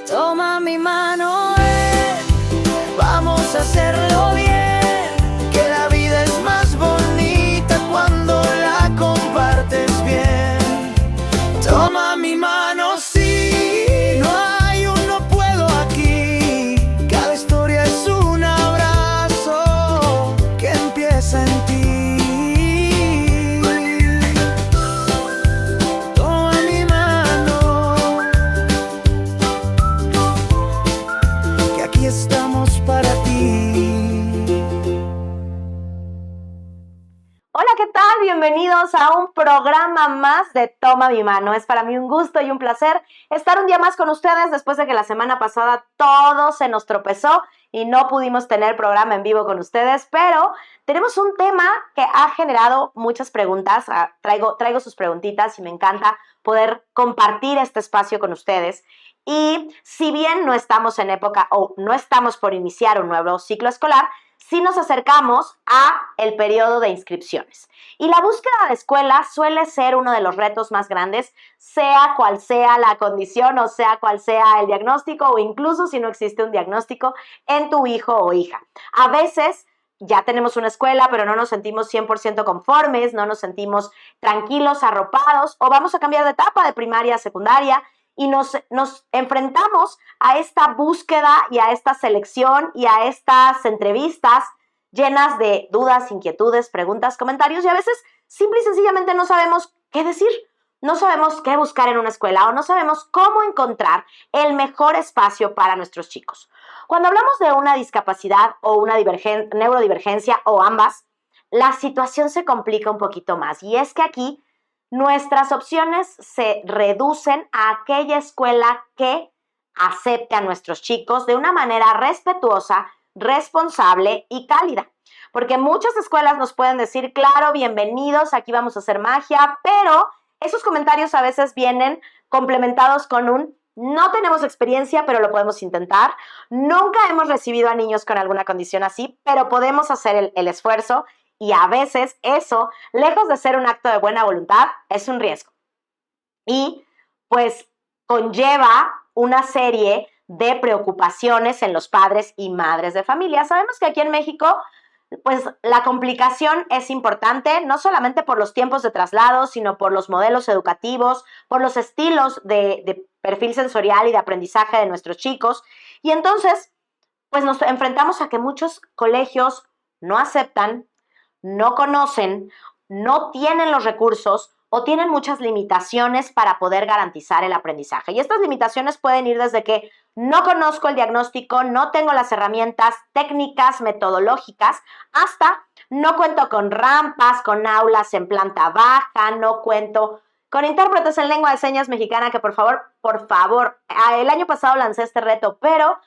Toma mi mano, vamos a hacerlo bien, que la vida es más bonita cuando la compartes bien. Toma mi mano, sí, no hay un no puedo aquí. Cada historia es un abrazo que empieza en ti. Toma mi mano, que aquí estamos para ti. Hola, ¿qué tal? Bienvenidos a un programa más de Toma mi mano. Es para mí un gusto y un placer estar un día más con ustedes después de que la semana pasada todo se nos tropezó y no pudimos tener programa en vivo con ustedes, pero tenemos un tema que ha generado muchas preguntas. Traigo sus preguntitas y me encanta poder compartir este espacio con ustedes. Y si bien no estamos en época o no estamos por iniciar un nuevo ciclo escolar, sí nos acercamos a el periodo de inscripciones. Y la búsqueda de escuela suele ser uno de los retos más grandes, sea cual sea la condición o sea cual sea el diagnóstico o incluso si no existe un diagnóstico en tu hijo o hija. A veces ya tenemos una escuela, pero no nos sentimos 100% conformes, no nos sentimos tranquilos, arropados, o vamos a cambiar de etapa de primaria a secundaria y nos enfrentamos a esta búsqueda y a esta selección y a estas entrevistas llenas de dudas, inquietudes, preguntas, comentarios, y a veces simple y sencillamente no sabemos qué decir, no sabemos qué buscar en una escuela o no sabemos cómo encontrar el mejor espacio para nuestros chicos. Cuando hablamos de una discapacidad o una neurodivergencia o ambas, la situación se complica un poquito más, y es que aquí nuestras opciones se reducen a aquella escuela que acepte a nuestros chicos de una manera respetuosa, responsable y cálida. Porque muchas escuelas nos pueden decir, claro, bienvenidos, aquí vamos a hacer magia, pero esos comentarios a veces vienen complementados con un no tenemos experiencia, pero lo podemos intentar. Nunca hemos recibido a niños con alguna condición así, pero podemos hacer el esfuerzo. Y a veces eso, lejos de ser un acto de buena voluntad, es un riesgo. Y pues conlleva una serie de preocupaciones en los padres y madres de familia. Sabemos que aquí en México, pues la complicación es importante, no solamente por los tiempos de traslado, sino por los modelos educativos, por los estilos de perfil sensorial y de aprendizaje de nuestros chicos. Y entonces, pues nos enfrentamos a que muchos colegios no aceptan, no conocen, no tienen los recursos o tienen muchas limitaciones para poder garantizar el aprendizaje. Y estas limitaciones pueden ir desde que no conozco el diagnóstico, no tengo las herramientas técnicas, metodológicas, hasta no cuento con rampas, con aulas en planta baja, no cuento con intérpretes en lengua de señas mexicana, que por favor, el año pasado lancé este reto, pero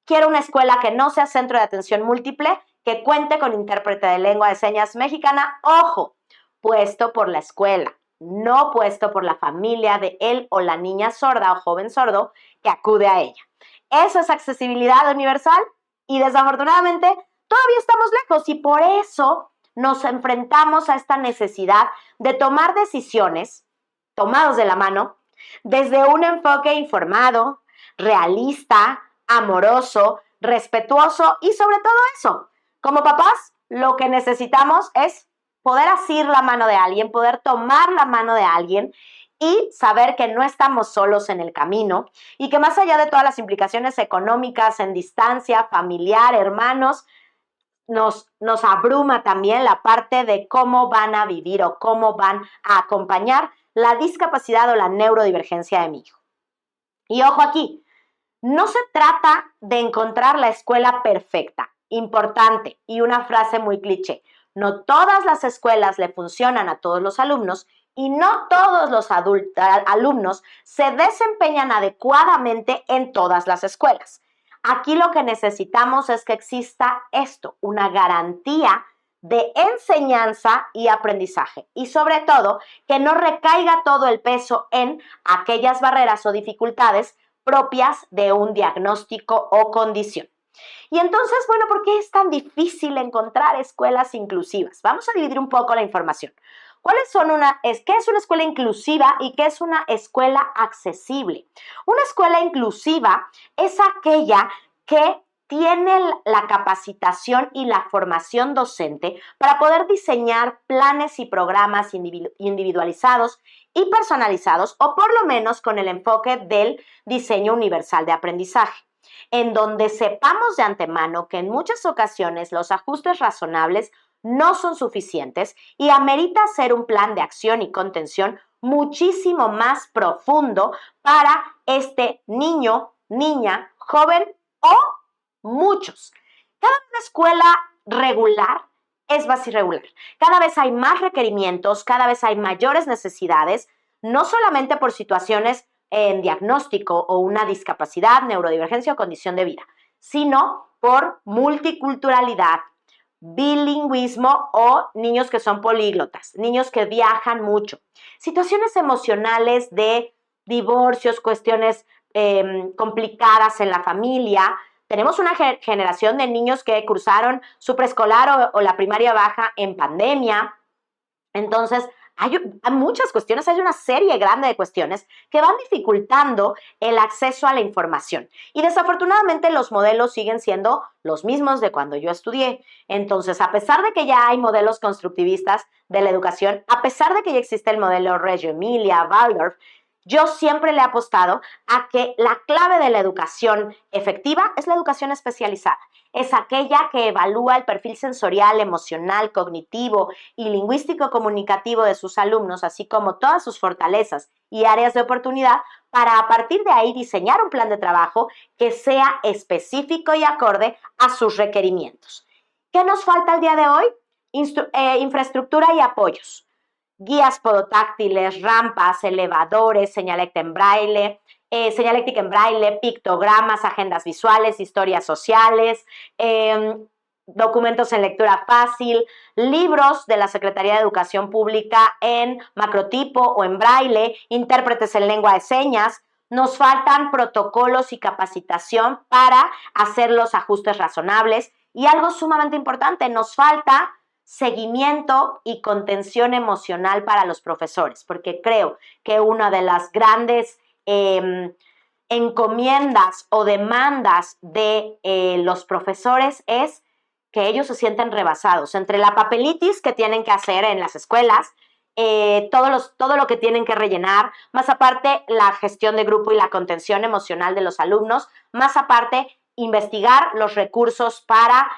quiero una escuela que no sea centro de atención múltiple, que cuente con intérprete de lengua de señas mexicana, ojo, puesto por la escuela, no puesto por la familia de él o la niña sorda o joven sordo que acude a ella. Eso es accesibilidad universal y desafortunadamente todavía estamos lejos, y por eso nos enfrentamos a esta necesidad de tomar decisiones tomados de la mano desde un enfoque informado, realista, amoroso, respetuoso y sobre todo eso. Como papás, lo que necesitamos es poder asir la mano de alguien, poder tomar la mano de alguien y saber que no estamos solos en el camino y que más allá de todas las implicaciones económicas, en distancia, familiar, hermanos, nos abruma también la parte de cómo van a vivir o cómo van a acompañar la discapacidad o la neurodivergencia de mi hijo. Y ojo aquí, no se trata de encontrar la escuela perfecta. Importante, y una frase muy cliché, no todas las escuelas le funcionan a todos los alumnos y no todos los alumnos se desempeñan adecuadamente en todas las escuelas. Aquí lo que necesitamos es que exista esto, una garantía de enseñanza y aprendizaje, y sobre todo que no recaiga todo el peso en aquellas barreras o dificultades propias de un diagnóstico o condición. Y entonces, bueno, ¿por qué es tan difícil encontrar escuelas inclusivas? Vamos a dividir un poco la información. ¿Qué es una escuela inclusiva y qué es una escuela accesible? Una escuela inclusiva es aquella que tiene la capacitación y la formación docente para poder diseñar planes y programas individualizados y personalizados, o por lo menos con el enfoque del diseño universal de aprendizaje, en donde sepamos de antemano que en muchas ocasiones los ajustes razonables no son suficientes y amerita hacer un plan de acción y contención muchísimo más profundo para este niño, niña, joven o muchos. Cada escuela regular es más irregular. Cada vez hay más requerimientos, cada vez hay mayores necesidades, no solamente por situaciones en diagnóstico o una discapacidad, neurodivergencia o condición de vida, sino por multiculturalidad, bilingüismo o niños que son políglotas, niños que viajan mucho, situaciones emocionales de divorcios, cuestiones complicadas en la familia. Tenemos una generación de niños que cruzaron su preescolar o la primaria baja en pandemia. Entonces, hay muchas cuestiones, hay una serie grande de cuestiones que van dificultando el acceso a la información. Y desafortunadamente los modelos siguen siendo los mismos de cuando yo estudié. Entonces, a pesar de que ya hay modelos constructivistas de la educación, a pesar de que ya existe el modelo Reggio Emilia, Waldorf, yo siempre le he apostado a que la clave de la educación efectiva es la educación especializada. Es aquella que evalúa el perfil sensorial, emocional, cognitivo y lingüístico-comunicativo de sus alumnos, así como todas sus fortalezas y áreas de oportunidad, para a partir de ahí diseñar un plan de trabajo que sea específico y acorde a sus requerimientos. ¿Qué nos falta el día de hoy? Infraestructura y apoyos. Guías podotáctiles, rampas, elevadores, señalética en braille, pictogramas, agendas visuales, historias sociales, documentos en lectura fácil, libros de la Secretaría de Educación Pública en macrotipo o en braille, intérpretes en lengua de señas. Nos faltan protocolos y capacitación para hacer los ajustes razonables, y algo sumamente importante, nos falta seguimiento y contención emocional para los profesores, porque creo que una de las grandes encomiendas o demandas de los profesores es que ellos se sienten rebasados entre la papelitis que tienen que hacer en las escuelas, todo lo que tienen que rellenar, más aparte la gestión de grupo y la contención emocional de los alumnos, más aparte investigar los recursos para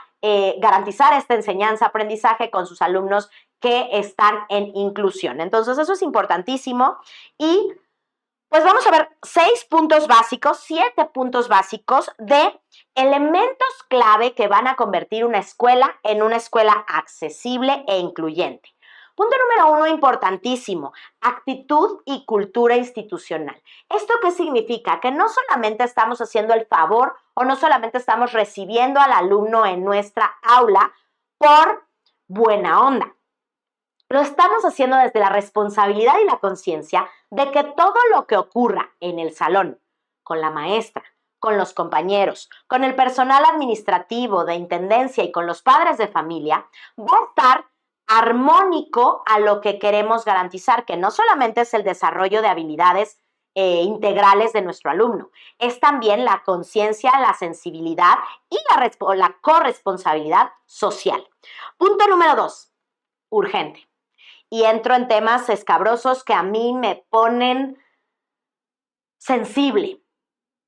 garantizar esta enseñanza-aprendizaje con sus alumnos que están en inclusión. Entonces, eso es importantísimo. Y pues vamos a ver 7 puntos básicos de elementos clave que van a convertir una escuela en una escuela accesible e incluyente. Punto número 1, importantísimo, actitud y cultura institucional. ¿Esto qué significa? Que no solamente estamos haciendo el favor o no solamente estamos recibiendo al alumno en nuestra aula por buena onda. Lo estamos haciendo desde la responsabilidad y la conciencia de que todo lo que ocurra en el salón, con la maestra, con los compañeros, con el personal administrativo de intendencia y con los padres de familia, va a estar armónico a lo que queremos garantizar, que no solamente es el desarrollo de habilidades integrales de nuestro alumno, es también la conciencia, la sensibilidad y la corresponsabilidad social. Punto número 2, urgente. Y entro en temas escabrosos que a mí me ponen sensible.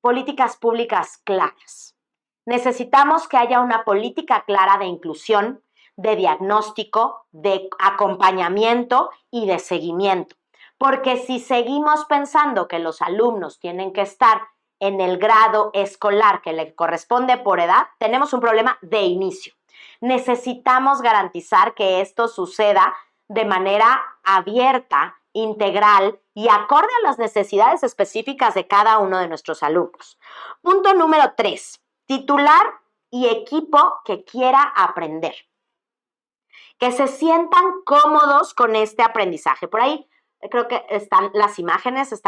Políticas públicas claras. Necesitamos que haya una política clara de inclusión, de diagnóstico, de acompañamiento y de seguimiento. Porque si seguimos pensando que los alumnos tienen que estar en el grado escolar que le corresponde por edad, tenemos un problema de inicio. Necesitamos garantizar que esto suceda de manera abierta, integral y acorde a las necesidades específicas de cada uno de nuestros alumnos. Punto número 3, titular y equipo que quiera aprender. Que se sientan cómodos con este aprendizaje. Por ahí creo que están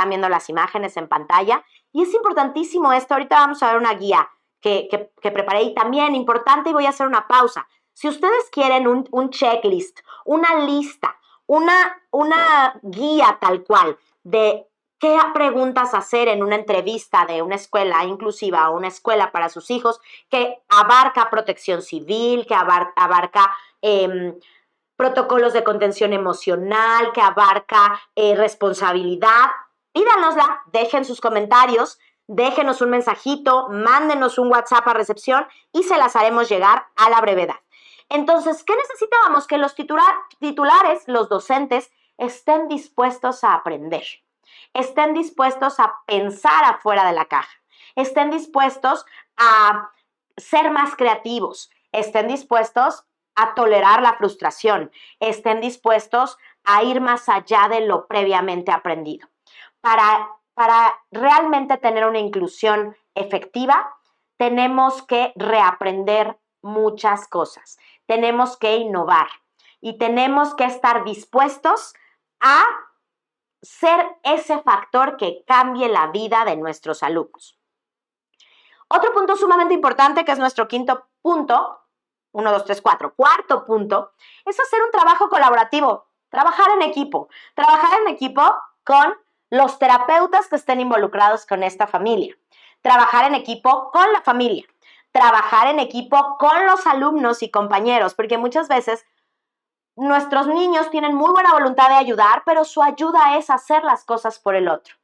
viendo las imágenes en pantalla, y es importantísimo esto. Ahorita vamos a ver una guía que preparé, y también importante, y voy a hacer una pausa. Si ustedes quieren un checklist, una lista, una guía tal cual de qué preguntas hacer en una entrevista de una escuela inclusiva o una escuela para sus hijos que abarca protección civil, que abarca protocolos de contención emocional, que abarca responsabilidad. Pídanosla, dejen sus comentarios, déjenos un mensajito, mándenos un WhatsApp a recepción y se las haremos llegar a la brevedad. Entonces, ¿qué necesitábamos? Que los titulares, los docentes, estén dispuestos a aprender, estén dispuestos a pensar afuera de la caja, estén dispuestos a ser más creativos, estén dispuestos a tolerar la frustración, estén dispuestos a ir más allá de lo previamente aprendido. Para realmente tener una inclusión efectiva, tenemos que reaprender muchas cosas, tenemos que innovar y tenemos que estar dispuestos a ser ese factor que cambie la vida de nuestros alumnos. Otro punto sumamente importante, que es nuestro quinto punto, 1, 2, 3, 4, cuarto punto, es hacer un trabajo colaborativo, trabajar en equipo con los terapeutas que estén involucrados con esta familia, trabajar en equipo con la familia, trabajar en equipo con los alumnos y compañeros, porque muchas veces nuestros niños tienen muy buena voluntad de ayudar, pero su ayuda es hacer las cosas por el otro.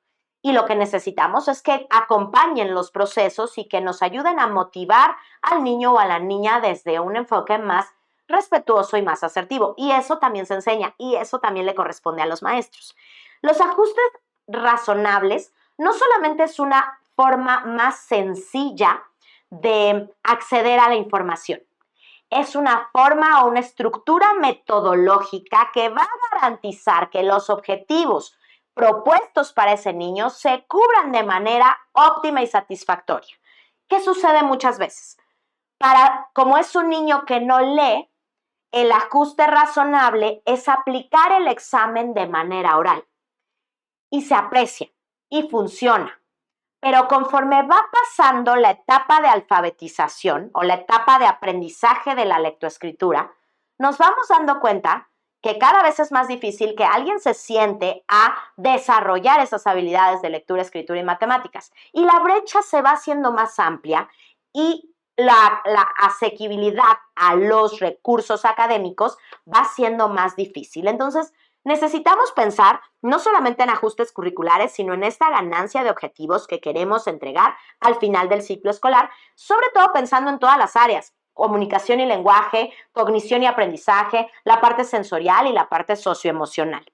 Y lo que necesitamos es que acompañen los procesos y que nos ayuden a motivar al niño o a la niña desde un enfoque más respetuoso y más asertivo. Y eso también se enseña y eso también le corresponde a los maestros. Los ajustes razonables no solamente es una forma más sencilla de acceder a la información, es una forma o una estructura metodológica que va a garantizar que los objetivos propuestos para ese niño se cubran de manera óptima y satisfactoria. ¿Qué sucede muchas veces? Como es un niño que no lee, el ajuste razonable es aplicar el examen de manera oral y se aprecia y funciona. Pero conforme va pasando la etapa de alfabetización o la etapa de aprendizaje de la lectoescritura, nos vamos dando cuenta que cada vez es más difícil que alguien se siente a desarrollar esas habilidades de lectura, escritura y matemáticas. Y la brecha se va haciendo más amplia y la asequibilidad a los recursos académicos va siendo más difícil. Entonces, necesitamos pensar no solamente en ajustes curriculares, sino en esta ganancia de objetivos que queremos entregar al final del ciclo escolar, sobre todo pensando en todas las áreas: comunicación y lenguaje, cognición y aprendizaje, la parte sensorial y la parte socioemocional.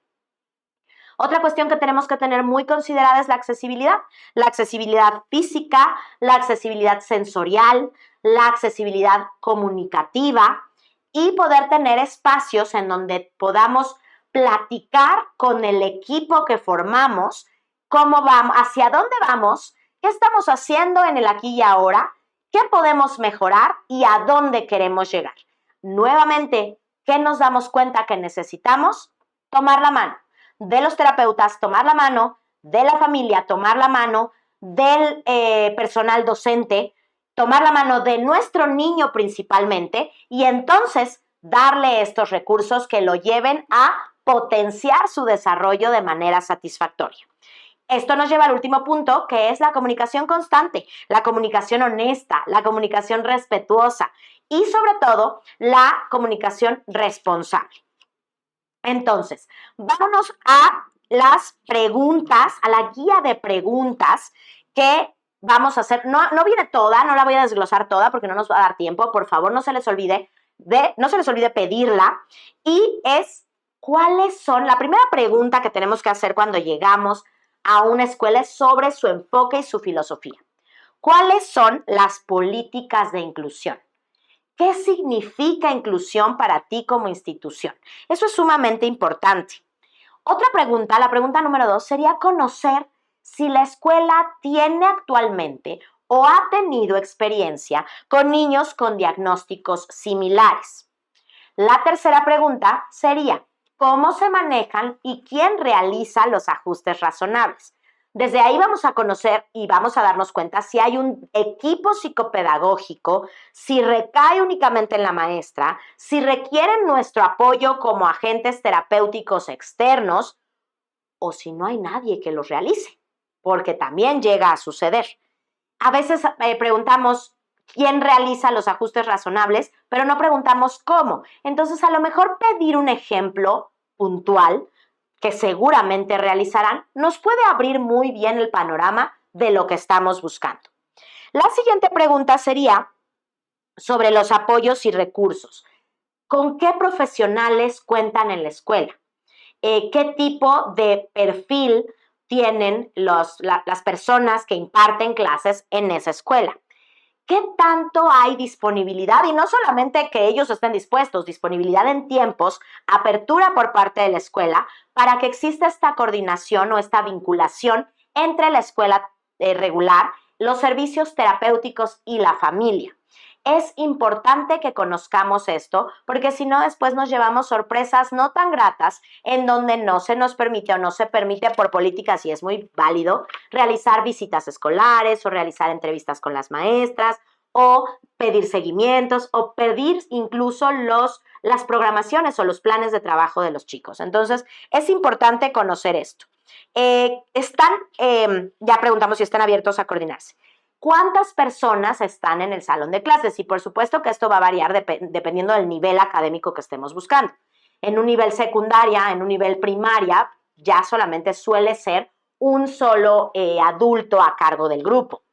Otra cuestión que tenemos que tener muy considerada es la accesibilidad física, la accesibilidad sensorial, la accesibilidad comunicativa y poder tener espacios en donde podamos platicar con el equipo que formamos, cómo vamos, hacia dónde vamos, qué estamos haciendo en el aquí y ahora, qué podemos mejorar y a dónde queremos llegar. Nuevamente, ¿qué nos damos cuenta que necesitamos? Tomar la mano de los terapeutas, tomar la mano de la familia, tomar la mano del personal docente, tomar la mano de nuestro niño principalmente y entonces darle estos recursos que lo lleven a potenciar su desarrollo de manera satisfactoria. Esto nos lleva al último punto, que es la comunicación constante, la comunicación honesta, la comunicación respetuosa y sobre todo la comunicación responsable. Entonces, vámonos a las preguntas, a la guía de preguntas que vamos a hacer. No viene toda, no la voy a desglosar toda porque no nos va a dar tiempo. Por favor, no se les olvide pedirla. Y es, ¿cuáles son? La primera pregunta que tenemos que hacer cuando llegamos a una escuela es sobre su enfoque y su filosofía. ¿Cuáles son las políticas de inclusión? ¿Qué significa inclusión para ti como institución? Eso es sumamente importante. Otra pregunta, la pregunta número 2, sería conocer si la escuela tiene actualmente o ha tenido experiencia con niños con diagnósticos similares. La tercera pregunta sería, ¿cómo se manejan y quién realiza los ajustes razonables? Desde ahí vamos a conocer y vamos a darnos cuenta si hay un equipo psicopedagógico, si recae únicamente en la maestra, si requieren nuestro apoyo como agentes terapéuticos externos o si no hay nadie que los realice, porque también llega a suceder. A veces preguntamos quién realiza los ajustes razonables, pero no preguntamos cómo. Entonces, a lo mejor pedir un ejemplo puntual que seguramente realizarán, nos puede abrir muy bien el panorama de lo que estamos buscando. La siguiente pregunta sería sobre los apoyos y recursos. ¿Con qué profesionales cuentan en la escuela? ¿Qué tipo de perfil tienen las personas que imparten clases en esa escuela? ¿Qué tanto hay disponibilidad? Y no solamente que ellos estén dispuestos, disponibilidad en tiempos, apertura por parte de la escuela para que exista esta coordinación o esta vinculación entre la escuela regular, los servicios terapéuticos y la familia. Es importante que conozcamos esto porque si no después nos llevamos sorpresas no tan gratas en donde no se nos permite o no se permite por políticas, y es muy válido, realizar visitas escolares o realizar entrevistas con las maestras o pedir seguimientos o pedir incluso las programaciones o los planes de trabajo de los chicos. Entonces es importante conocer esto. Ya preguntamos si están abiertos a coordinarse. ¿Cuántas personas están en el salón de clases? Y por supuesto que esto va a variar dependiendo del nivel académico que estemos buscando. En un nivel secundaria, en un nivel primaria, ya solamente suele ser un solo adulto a cargo del grupo.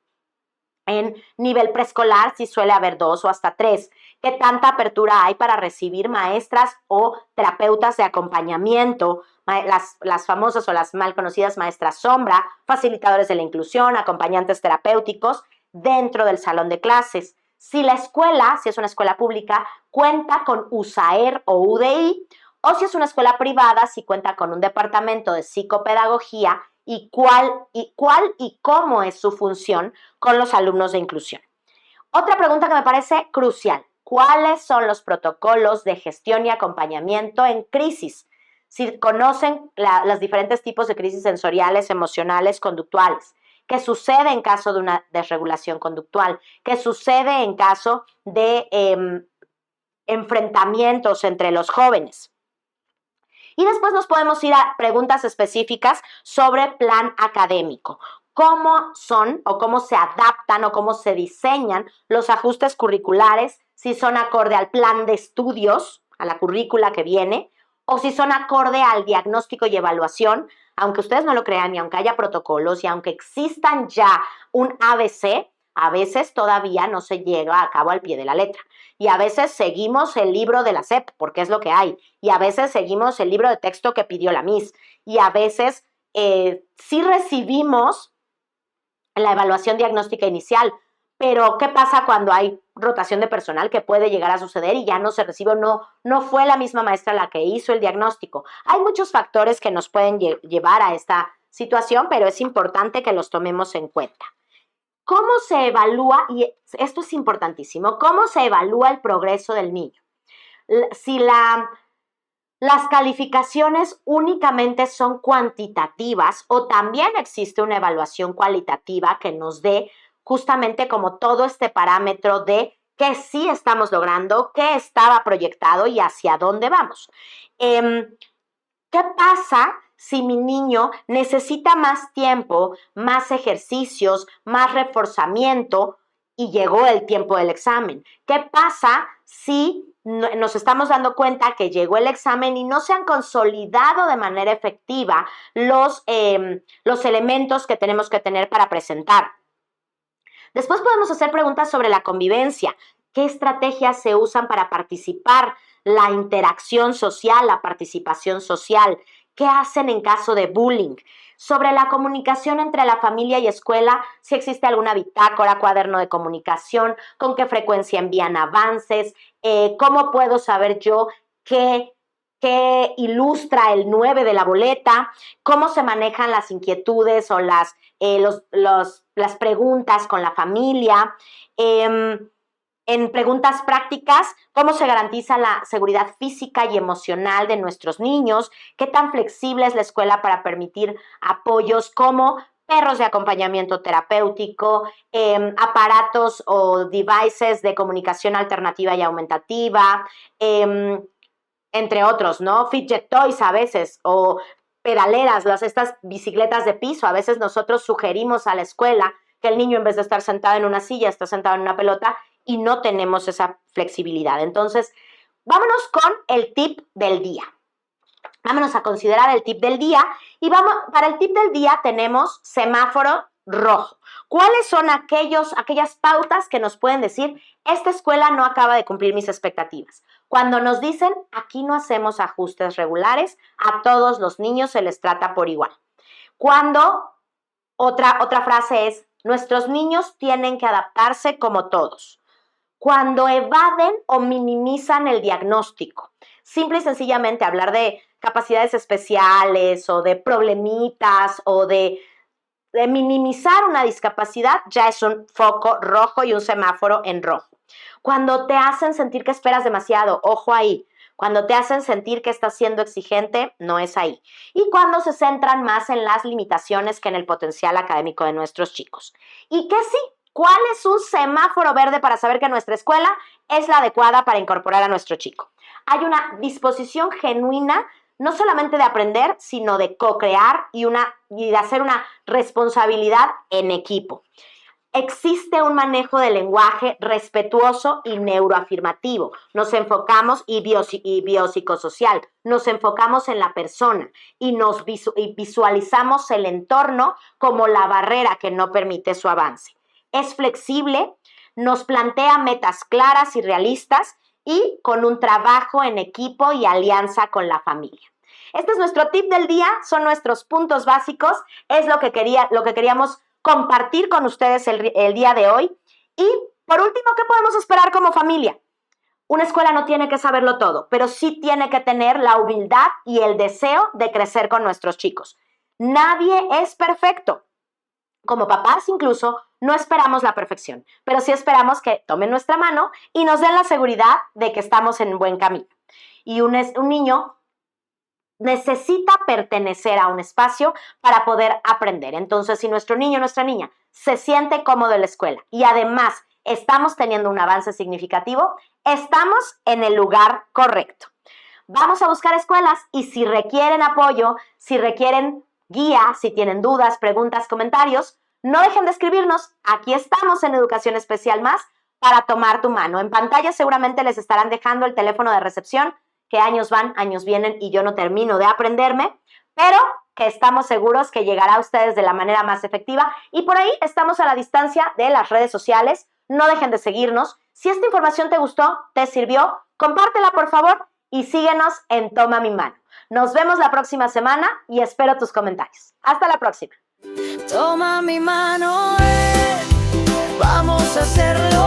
En nivel preescolar sí suele haber 2 o hasta 3. ¿Qué tanta apertura hay para recibir maestras o terapeutas de acompañamiento? Las famosas o las mal conocidas maestras sombra, facilitadores de la inclusión, acompañantes terapéuticos dentro del salón de clases. Si la escuela, si es una escuela pública, cuenta con USAER o UDI, o si es una escuela privada, si cuenta con un departamento de psicopedagogía y cuál y cómo es su función con los alumnos de inclusión. Otra pregunta que me parece crucial: ¿cuáles son los protocolos de gestión y acompañamiento en crisis? Si conocen los diferentes tipos de crisis sensoriales, emocionales, conductuales. ¿Qué sucede en caso de una desregulación conductual? ¿Qué sucede en caso de enfrentamientos entre los jóvenes? Y después nos podemos ir a preguntas específicas sobre plan académico. ¿Cómo son o cómo se adaptan o cómo se diseñan los ajustes curriculares? Si son acorde al plan de estudios, a la currícula que viene, o si son acorde al diagnóstico y evaluación, aunque ustedes no lo crean y aunque haya protocolos y aunque existan ya un ABC, a veces todavía no se llega a cabo al pie de la letra. Y a veces seguimos el libro de la SEP, porque es lo que hay. Y a veces seguimos el libro de texto que pidió la Miss. Y a veces sí recibimos la evaluación diagnóstica inicial. Pero, ¿qué pasa cuando hay rotación de personal que puede llegar a suceder y ya no se recibe o no fue la misma maestra la que hizo el diagnóstico? Hay muchos factores que nos pueden llevar a esta situación, pero es importante que los tomemos en cuenta. ¿Cómo se evalúa? Y esto es importantísimo. ¿Cómo se evalúa el progreso del niño? Si las calificaciones únicamente son cuantitativas o también existe una evaluación cualitativa que nos dé justamente como todo este parámetro de qué sí estamos logrando, qué estaba proyectado y hacia dónde vamos. ¿Qué pasa si mi niño necesita más tiempo, más ejercicios, más reforzamiento y llegó el tiempo del examen? ¿Qué pasa si nos estamos dando cuenta que llegó el examen y no se han consolidado de manera efectiva los elementos que tenemos que tener para presentar? Después podemos hacer preguntas sobre la convivencia. ¿Qué estrategias se usan para participar? La interacción social, la participación social. ¿Qué hacen en caso de bullying? Sobre la comunicación entre la familia y escuela, si existe alguna bitácora, cuaderno de comunicación, con qué frecuencia envían avances, cómo puedo saber yo qué ilustra el 9 de la boleta, cómo se manejan las inquietudes o las preguntas con la familia. En preguntas prácticas, ¿cómo se garantiza la seguridad física y emocional de nuestros niños? ¿Qué tan flexible es la escuela para permitir apoyos como perros de acompañamiento terapéutico, aparatos o devices de comunicación alternativa y aumentativa, entre otros, ¿no? Fidget toys a veces, o pedaleras, estas bicicletas de piso. A veces nosotros sugerimos a la escuela que el niño, en vez de estar sentado en una silla, está sentado en una pelota, y no tenemos esa flexibilidad. Entonces, vámonos con el tip del día. Vámonos a considerar el tip del día, y para el tip del día tenemos semáforo rojo. ¿Cuáles son aquellas pautas que nos pueden decir, esta escuela no acaba de cumplir mis expectativas? Cuando nos dicen, aquí no hacemos ajustes regulares, a todos los niños se les trata por igual. Cuando otra frase es, nuestros niños tienen que adaptarse como todos. Cuando evaden o minimizan el diagnóstico. Simple y sencillamente hablar de capacidades especiales o de problemitas o de minimizar una discapacidad ya es un foco rojo y un semáforo en rojo. Cuando te hacen sentir que esperas demasiado, ojo ahí. Cuando te hacen sentir que estás siendo exigente, no es ahí. Y cuando se centran más en las limitaciones que en el potencial académico de nuestros chicos. Y que sí, ¿cuál es un semáforo verde para saber que nuestra escuela es la adecuada para incorporar a nuestro chico? Hay una disposición genuina, no solamente de aprender, sino de co-crear y de hacer una responsabilidad en equipo. Existe un manejo del lenguaje respetuoso y neuroafirmativo. Nos enfocamos, y biopsicosocial, nos enfocamos en la persona y visualizamos el entorno como la barrera que no permite su avance. Es flexible, nos plantea metas claras y realistas y con un trabajo en equipo y alianza con la familia. Este es nuestro tip del día, son nuestros puntos básicos, es lo que queríamos compartir con ustedes el día de hoy. Y por último, ¿qué podemos esperar como familia? Una escuela no tiene que saberlo todo, pero sí tiene que tener la humildad y el deseo de crecer con nuestros chicos. Nadie es perfecto. Como papás incluso, no esperamos la perfección, pero sí esperamos que tomen nuestra mano y nos den la seguridad de que estamos en buen camino. Y un niño necesita pertenecer a un espacio para poder aprender. Entonces, si nuestro niño o nuestra niña se siente cómodo en la escuela y además estamos teniendo un avance significativo, estamos en el lugar correcto. Vamos a buscar escuelas y si requieren apoyo, si requieren guía, si tienen dudas, preguntas, comentarios, no dejen de escribirnos. Aquí estamos en Educación Especial Más para tomar tu mano. En pantalla seguramente les estarán dejando el teléfono de recepción, que años van, años vienen y yo no termino de aprenderme, pero que estamos seguros que llegará a ustedes de la manera más efectiva. Y por ahí estamos a la distancia de las redes sociales. No dejen de seguirnos. Si esta información te gustó, te sirvió, compártela por favor y síguenos en Toma mi Mano. Nos vemos la próxima semana y espero tus comentarios. Hasta la próxima. Toma mi mano, vamos a hacerlo.